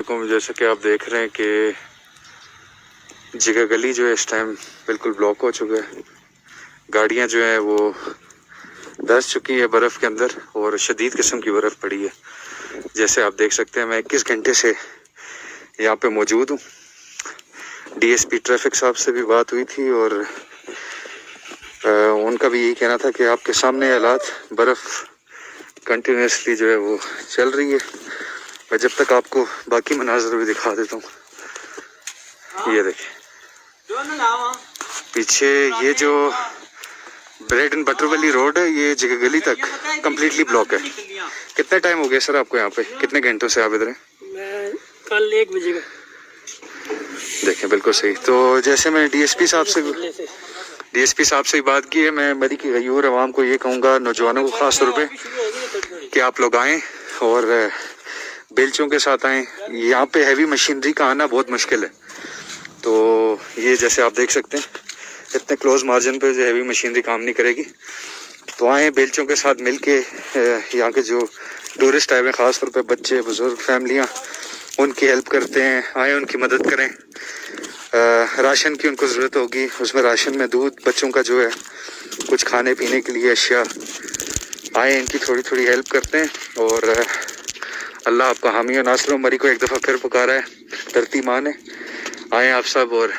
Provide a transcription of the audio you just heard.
जैसा कि आप देख रहे हैं कि जिगा गली जो है इस टाइम बिल्कुल ब्लॉक हो चुका है। गाड़ियां जो है वो धंस चुकी है बर्फ़ के अंदर और शदीद किस्म की बर्फ़ पड़ी है। जैसे आप देख सकते हैं मैं 21 घंटे से यहाँ पे मौजूद हूँ। डीएसपी ट्रैफिक साहब से भी बात हुई थी और उनका भी यही कहना था कि आपके सामने हालात, बर्फ़ कंटिन्यूसली जो है वो चल रही है। मैं जब तक आपको बाकी मनाज़र भी दिखा देता हूँ। ये देखिए पीछे ये जो ब्रेड एंड बटर वाली रोड है ये जिगा गली तक कम्प्लीटली ब्लॉक है। कितना टाइम हो गया सर आपको यहाँ पे? कितने घंटों से आप इधर हैं? मैं कल 1 बजे का। देखें बिल्कुल सही। तो जैसे मैं डीएसपी साहब से बात की है, मैं मरी की गयूर आवाम को ये कहूँगा, नौजवानों को ख़ास तौर पे, कि आप लोग आएँ और बेलचों के साथ आएँ। यहाँ पे हैवी मशीनरी का आना बहुत मुश्किल है। तो ये जैसे आप देख सकते हैं इतने क्लोज मार्जिन पे जो हैवी मशीनरी काम नहीं करेगी। तो आएँ बेलचों के साथ मिल के, यहाँ के जो टूरिस्ट आए हुए ख़ास तौर पे बच्चे, बुज़ुर्ग, फैमिलियाँ, उनकी हेल्प करते हैं। आए उनकी मदद करें। राशन की उनको ज़रूरत होगी, उसमें राशन में दूध, बच्चों का जो है कुछ खाने पीने के लिए अशिया, आए इनकी थोड़ी थोड़ी हेल्प करते हैं। और अल्लाह आपका हामी और नासर। मरी को एक दफ़ा फिर पुकारा है, धरती माँ ने। आए आप सब और